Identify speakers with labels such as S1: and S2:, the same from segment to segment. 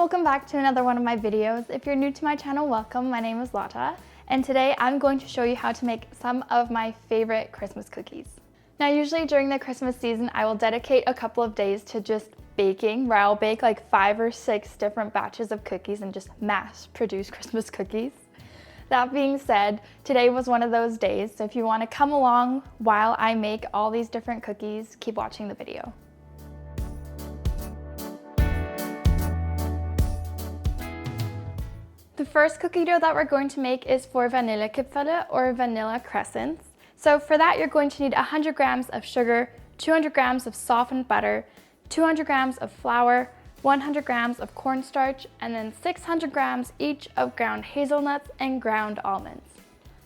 S1: welcome back to another one of my videos. If you're new to my channel, welcome. My name is Lata, and today I'm going to show you how to make some of my favorite Christmas cookies. Now, usually during the Christmas season, I will dedicate a couple of days to just baking, where I'll bake like 5 or 6 different batches of cookies and just mass produce Christmas cookies. That being said, today was one of those days, so if you want to come along while I make all these different cookies, keep watching the video. The first cookie dough that we're going to make is for vanillekipferle or vanilla crescents. So for that, you're going to need 100 grams of sugar, 200 grams of softened butter, 200 grams of flour, 100 grams of cornstarch, and then 600 grams each of ground hazelnuts and ground almonds.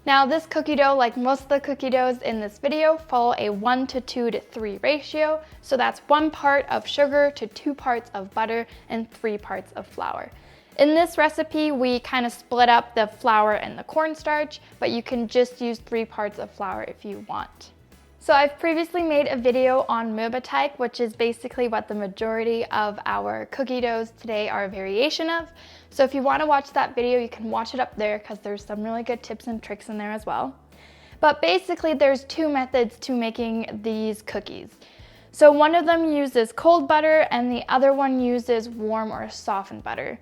S1: Now this cookie dough, like most of the cookie doughs in this video, follow a 1 to 2 to 3 ratio. So that's 1 part of sugar to 2 parts of butter and 3 parts of flour. In this recipe, we kind of split up the flour and the cornstarch, but you can just use 3 parts of flour if you want. So I've previously made a video on mürbeteig, which is basically what the majority of our cookie doughs today are a variation of. So if you want to watch that video, you can watch it up there because there's some really good tips and tricks in there as well. But basically there's 2 methods to making these cookies. So one of them uses cold butter and the other one uses warm or softened butter.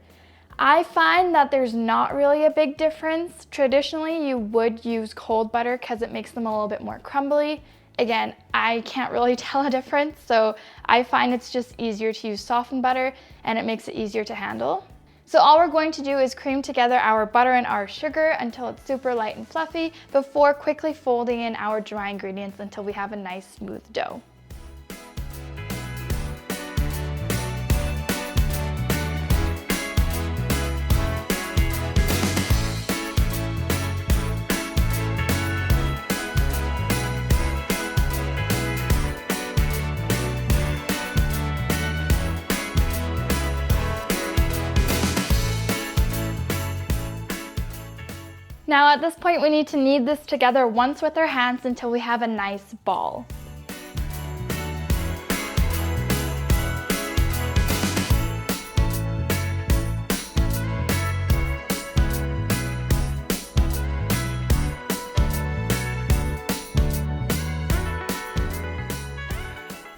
S1: I find that there's not really a big difference. Traditionally, you would use cold butter because it makes them a little bit more crumbly. Again, I can't really tell a difference, so I find it's just easier to use softened butter and it makes it easier to handle. So all we're going to do is cream together our butter and our sugar until it's super light and fluffy before quickly folding in our dry ingredients until we have a nice smooth dough. Now at this point, we need to knead this together once with our hands until we have a nice ball.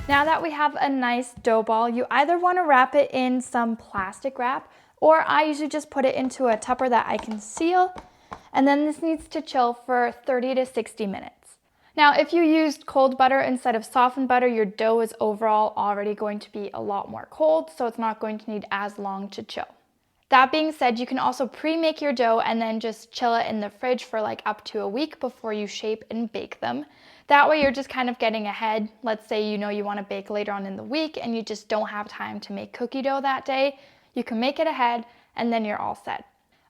S1: Now that we have a nice dough ball, you either want to wrap it in some plastic wrap, or I usually just put it into a Tupper that I can seal. And then this needs to chill for 30 to 60 minutes. Now, if you used cold butter instead of softened butter, your dough is overall already going to be a lot more cold, so it's not going to need as long to chill. That being said, you can also pre-make your dough and then just chill it in the fridge for like up to a week before you shape and bake them. That way you're just kind of getting ahead. Let's say you know you want to bake later on in the week and you just don't have time to make cookie dough that day. You can make it ahead and then you're all set.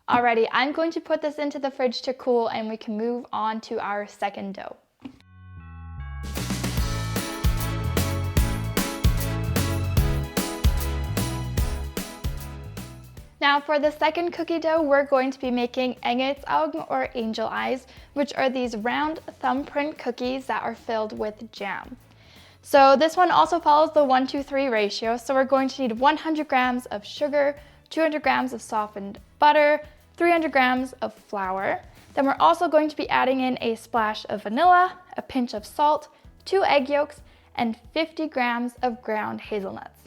S1: Alrighty, I'm going to put this into the fridge to cool and we can move on to our second dough. Now for the second cookie dough, we're going to be making engelsaugen or angel eyes, which are these round thumbprint cookies that are filled with jam. So this one also follows the 1 to 3 ratio, so we're going to need 100 grams of sugar, 200 grams of softened butter, 300 grams of flour. Then we're also going to be adding in a splash of vanilla, a pinch of salt, 2 egg yolks, and 50 grams of ground hazelnuts.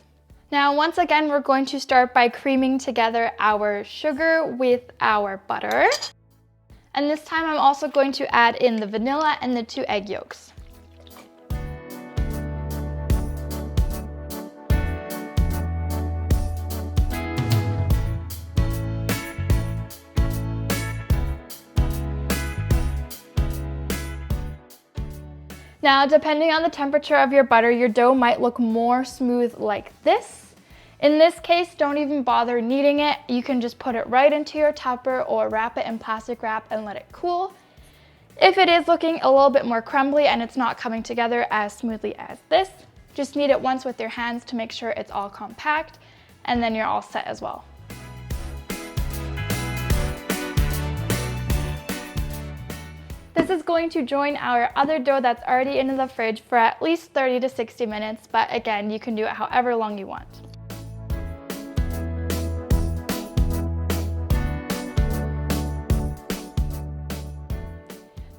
S1: Now, once again, we're going to start by creaming together our sugar with our butter. And this time I'm also going to add in the vanilla and the 2 egg yolks. Now, depending on the temperature of your butter, your dough might look more smooth like this. In this case, don't even bother kneading it. You can just put it right into your Tupper or wrap it in plastic wrap and let it cool. If it is looking a little bit more crumbly and it's not coming together as smoothly as this, just knead it once with your hands to make sure it's all compact, and then you're all set as well. This is going to join our other dough that's already in the fridge for at least 30 to 60 minutes, but again, you can do it however long you want.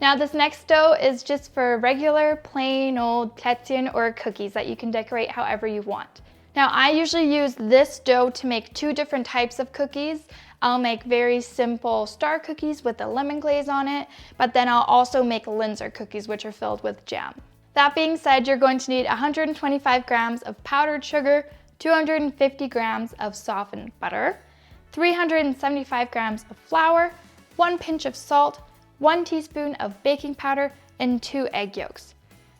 S1: Now this next dough is just for regular plain old Plätzchen or cookies that you can decorate however you want. Now I usually use this dough to make two different types of cookies. I'll make very simple star cookies with a lemon glaze on it, but then I'll also make Linzer cookies, which are filled with jam. That being said, you're going to need 125 grams of powdered sugar, 250 grams of softened butter, 375 grams of flour, 1 pinch of salt, 1 teaspoon of baking powder, and 2 egg yolks.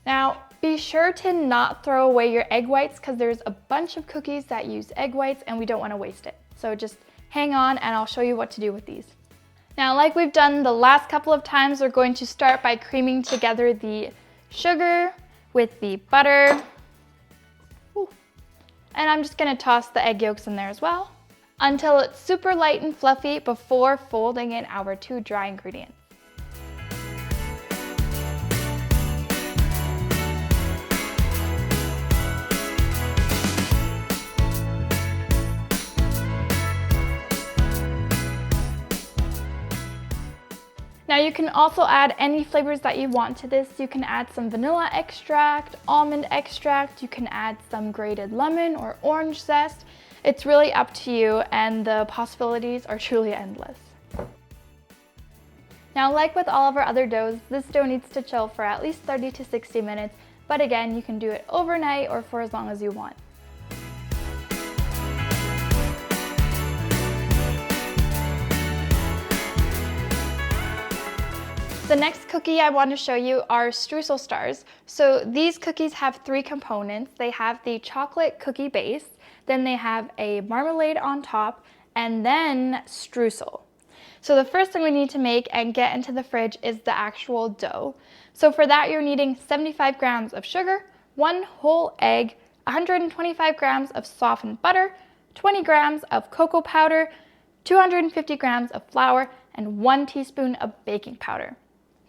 S1: Now, be sure to not throw away your egg whites because there's a bunch of cookies that use egg whites and we don't want to waste it. So just hang on and I'll show you what to do with these. Now, like we've done the last couple of times, we're going to start by creaming together the sugar with the butter. Ooh. And I'm just going to toss the egg yolks in there as well until it's super light and fluffy before folding in our 2 dry ingredients. Now you can also add any flavors that you want to this. You can add some vanilla extract, almond extract, you can add some grated lemon or orange zest. It's really up to you and the possibilities are truly endless. Now, like with all of our other doughs, this dough needs to chill for at least 30 to 60 minutes, but again, you can do it overnight or for as long as you want. The next cookie I want to show you are Streusel Stars. So these cookies have 3 components. They have the chocolate cookie base, then they have a marmalade on top, and then streusel. So the first thing we need to make and get into the fridge is the actual dough. So for that, you're needing 75 grams of sugar, 1 whole egg, 125 grams of softened butter, 20 grams of cocoa powder, 250 grams of flour, and 1 teaspoon of baking powder.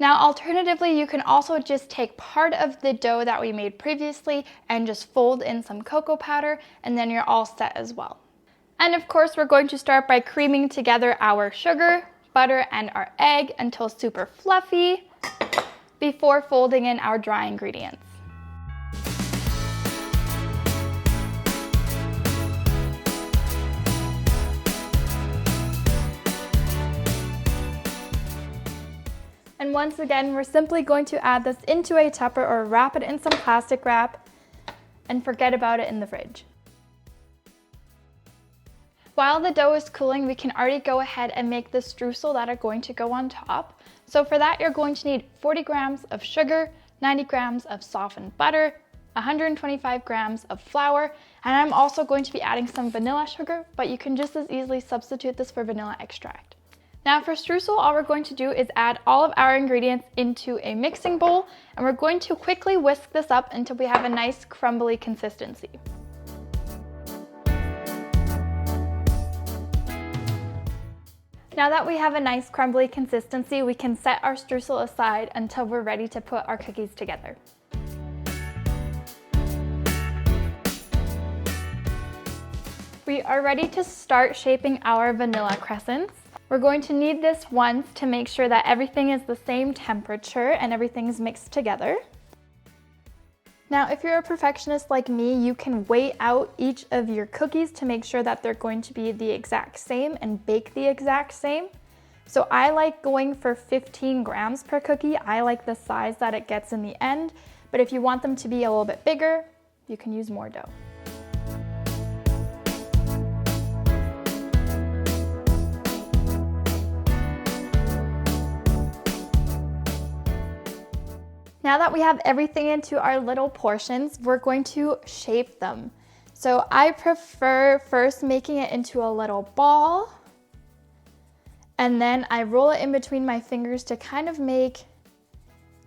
S1: Now, alternatively, you can also just take part of the dough that we made previously and just fold in some cocoa powder, and then you're all set as well. And of course, we're going to start by creaming together our sugar, butter, and our egg until super fluffy before folding in our dry ingredients. And once again, we're simply going to add this into a Tupper or wrap it in some plastic wrap and forget about it in the fridge. While the dough is cooling, we can already go ahead and make the streusel that are going to go on top. So for that, you're going to need 40 grams of sugar, 90 grams of softened butter, 125 grams of flour, and I'm also going to be adding some vanilla sugar, but you can just as easily substitute this for vanilla extract. Now for streusel, all we're going to do is add all of our ingredients into a mixing bowl, and we're going to quickly whisk this up until we have a nice crumbly consistency. Now that we have a nice crumbly consistency, we can set our streusel aside until we're ready to put our cookies together. We are ready to start shaping our vanilla crescents. We're going to knead this once to make sure that everything is the same temperature and everything's mixed together. Now, if you're a perfectionist like me, you can weigh out each of your cookies to make sure that they're going to be the exact same and bake the exact same. So I like going for 15 grams per cookie. I like the size that it gets in the end, but if you want them to be a little bit bigger, you can use more dough. Now that we have everything into our little portions, we're going to shape them. So I prefer first making it into a little ball, and then I roll it in between my fingers to kind of make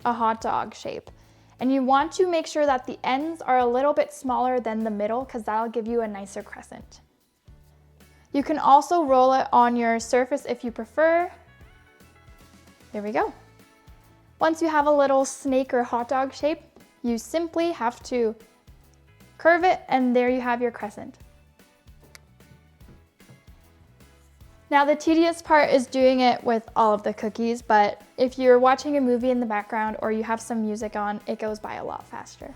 S1: a hot dog shape. And you want to make sure that the ends are a little bit smaller than the middle because that'll give you a nicer crescent. You can also roll it on your surface if you prefer. There we go. Once you have a little snake or hot dog shape, you simply have to curve it and there you have your crescent. Now the tedious part is doing it with all of the cookies, but if you're watching a movie in the background or you have some music on, it goes by a lot faster.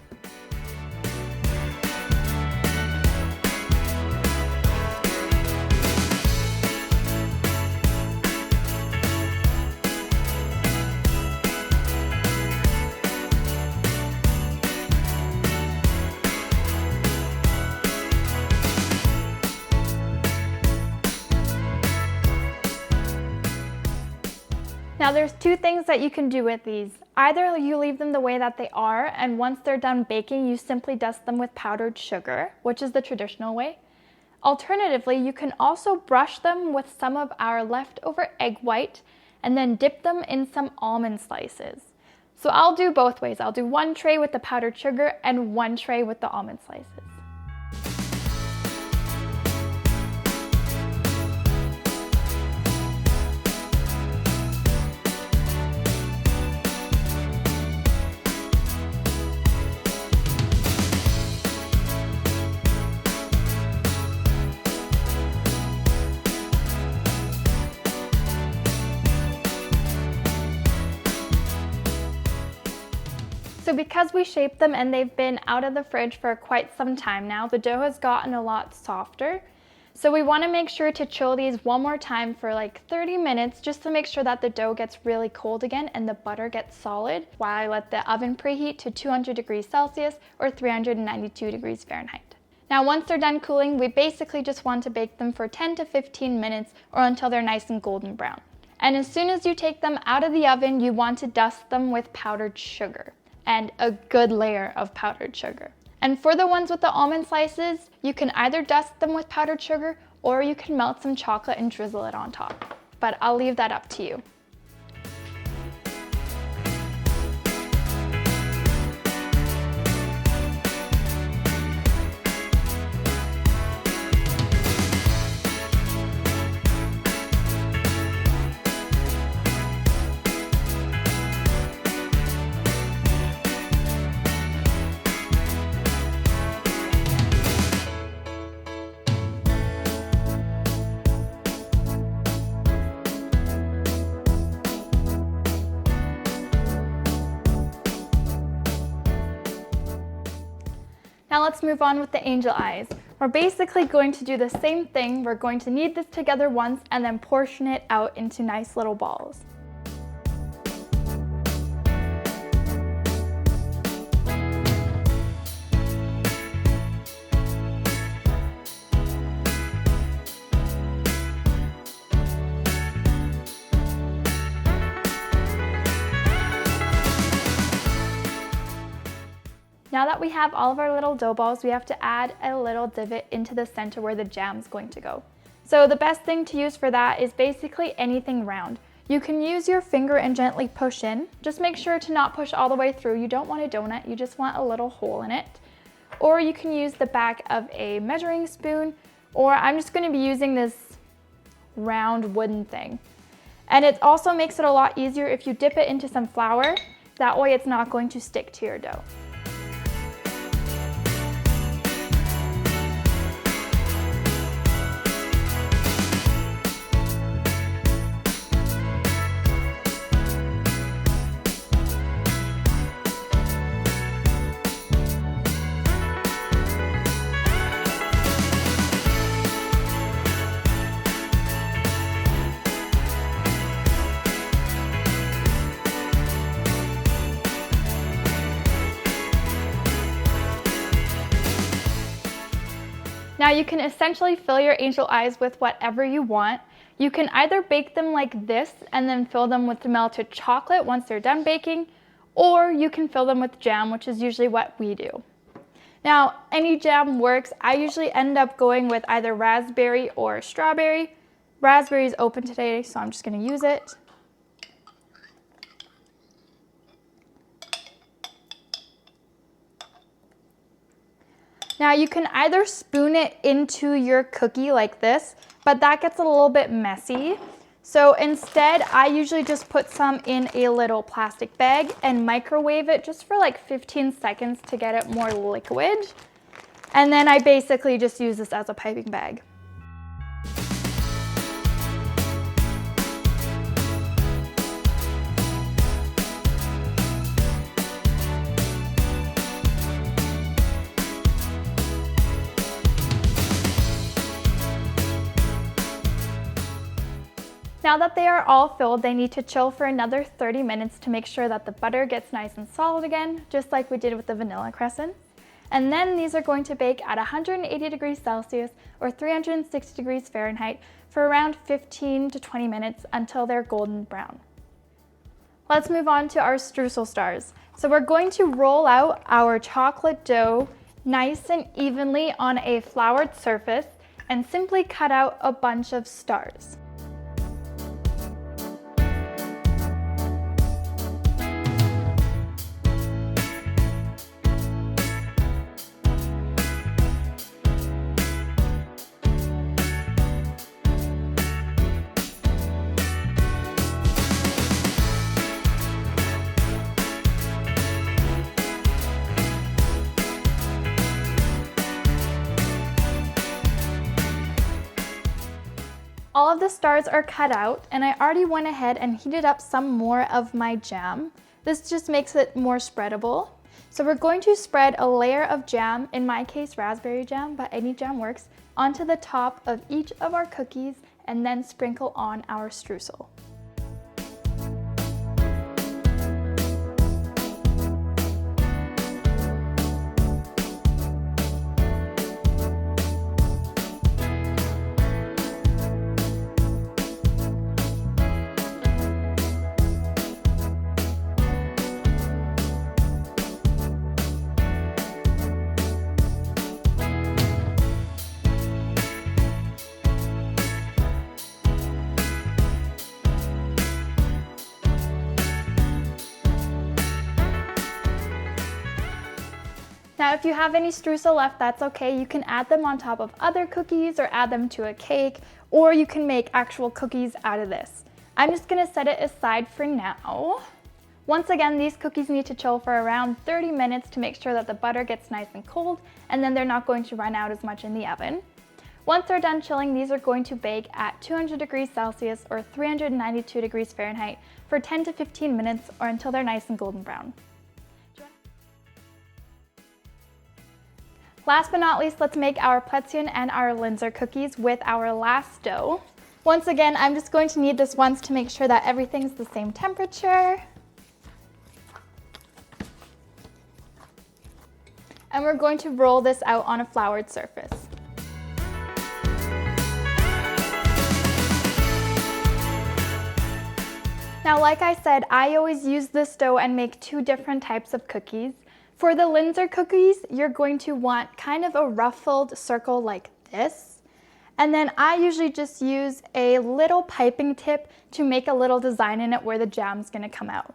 S1: Now there's two things that you can do with these. Either you leave them the way that they are, and once they're done baking, you simply dust them with powdered sugar, which is the traditional way. Alternatively, you can also brush them with some of our leftover egg white and then dip them in some almond slices. So I'll do both ways. I'll do one tray with the powdered sugar and one tray with the almond slices. So because we shaped them and they've been out of the fridge for quite some time now, the dough has gotten a lot softer. So we want to make sure to chill these one more time for like 30 minutes just to make sure that the dough gets really cold again and the butter gets solid while I let the oven preheat to 200 degrees Celsius or 392 degrees Fahrenheit. Now once they're done cooling, we basically just want to bake them for 10 to 15 minutes or until they're nice and golden brown. And as soon as you take them out of the oven, you want to dust them with powdered sugar. And a good layer of powdered sugar. And for the ones with the almond slices, you can either dust them with powdered sugar or you can melt some chocolate and drizzle it on top. But I'll leave that up to you. Now let's move on with the angel eyes. We're basically going to do the same thing. We're going to knead this together once and then portion it out into nice little balls. Now that we have all of our little dough balls, we have to add a little divot into the center where the jam's going to go. So the best thing to use for that is basically anything round. You can use your finger and gently push in. Just make sure to not push all the way through. You don't want a donut, you just want a little hole in it. Or you can use the back of a measuring spoon, or I'm just going to be using this round wooden thing. And it also makes it a lot easier if you dip it into some flour. That way it's not going to stick to your dough. Now you can essentially fill your angel eyes with whatever you want. You can either bake them like this and then fill them with the melted chocolate once they're done baking, or you can fill them with jam, which is usually what we do. Now, any jam works. I usually end up going with either raspberry or strawberry. Raspberry is open today, so I'm just going to use it. Now you can either spoon it into your cookie like this, but that gets a little bit messy. So instead, I usually just put some in a little plastic bag and microwave it just for like 15 seconds to get it more liquid. And then I basically just use this as a piping bag. Now that they are all filled, they need to chill for another 30 minutes to make sure that the butter gets nice and solid again, just like we did with the vanilla crescents. And then these are going to bake at 180 degrees Celsius or 360 degrees Fahrenheit for around 15 to 20 minutes until they're golden brown. Let's move on to our Streusel Stars. So we're going to roll out our chocolate dough nice and evenly on a floured surface and simply cut out a bunch of stars. All of the stars are cut out, and I already went ahead and heated up some more of my jam. This just makes it more spreadable. So we're going to spread a layer of jam, in my case raspberry jam, but any jam works, onto the top of each of our cookies and then sprinkle on our streusel. Now, if you have any streusel left, that's okay. You can add them on top of other cookies or add them to a cake, or you can make actual cookies out of this. I'm just gonna set it aside for now. Once again, these cookies need to chill for around 30 minutes to make sure that the butter gets nice and cold, and then they're not going to run out as much in the oven. Once they're done chilling, these are going to bake at 200 degrees Celsius or 392 degrees Fahrenheit for 10 to 15 minutes or until they're nice and golden brown. Last but not least, let's make our Plätzchen and our Linzer cookies with our last dough. Once again, I'm just going to knead this once to make sure that everything's the same temperature. And we're going to roll this out on a floured surface. Now, like I said, I always use this dough and make two different types of cookies. For the Linzer cookies, you're going to want kind of a ruffled circle like this. And then I usually just use a little piping tip to make a little design in it where the jam's gonna come out.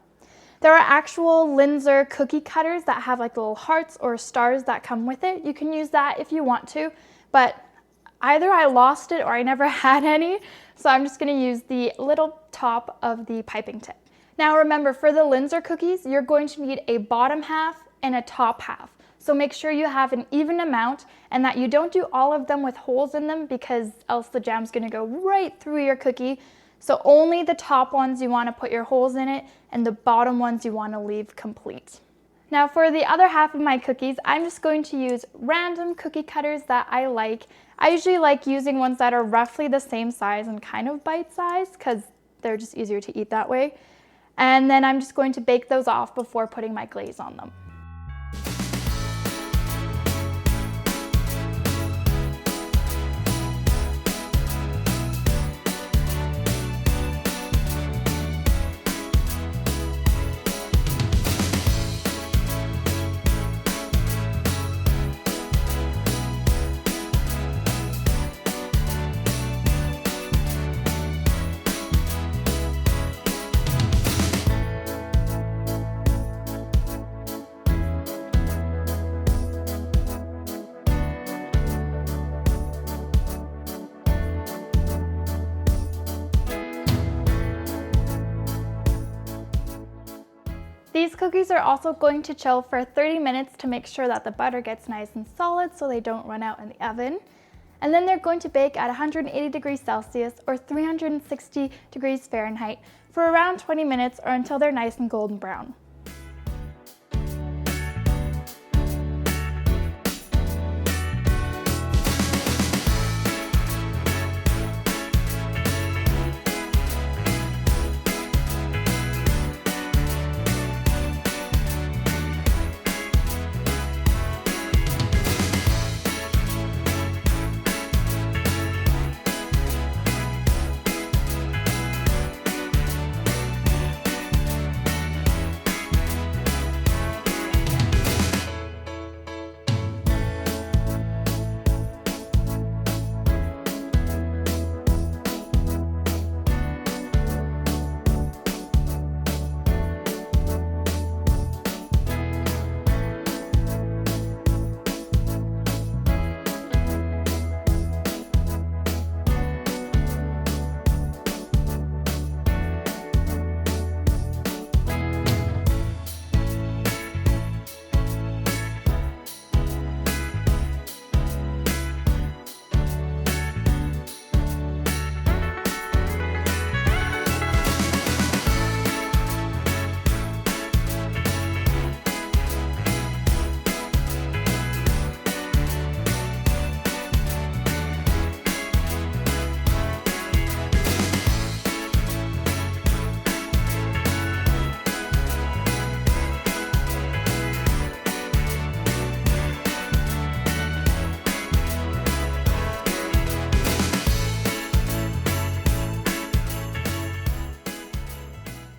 S1: There are actual Linzer cookie cutters that have like little hearts or stars that come with it. You can use that if you want to, but either I lost it or I never had any, so I'm just gonna use the little top of the piping tip. Now remember, for the Linzer cookies, you're going to need a bottom half and a top half. So make sure you have an even amount and that you don't do all of them with holes in them because else the jam's gonna go right through your cookie. So only the top ones you wanna put your holes in it and the bottom ones you wanna leave complete. Now for the other half of my cookies, I'm just going to use random cookie cutters that I like. I usually like using ones that are roughly the same size and kind of bite-sized because they're just easier to eat that way. And then I'm just going to bake those off before putting my glaze on them. These cookies are also going to chill for 30 minutes to make sure that the butter gets nice and solid so they don't run out in the oven. And then they're going to bake at 180 degrees Celsius or 360 degrees Fahrenheit for around 20 minutes or until they're nice and golden brown.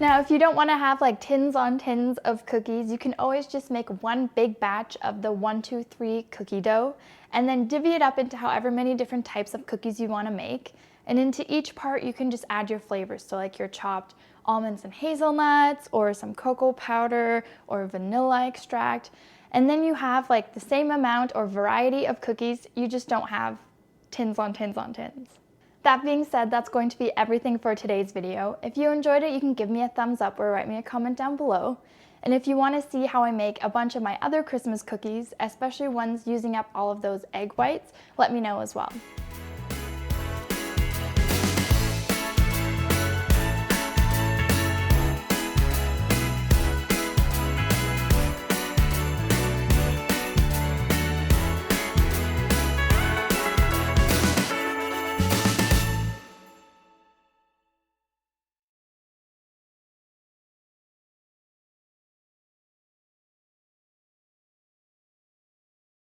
S1: Now, if you don't want to have like tins on tins of cookies, you can always just make one big batch of the 1, 2, 3 cookie dough and then divvy it up into however many different types of cookies you want to make. And into each part, you can just add your flavors. So like your chopped almonds and hazelnuts, or some cocoa powder, or vanilla extract. And then you have like the same amount or variety of cookies, you just don't have tins on tins on tins. That being said, that's going to be everything for today's video. If you enjoyed it, you can give me a thumbs up or write me a comment down below. And if you want to see how I make a bunch of my other Christmas cookies, especially ones using up all of those egg whites, let me know as well.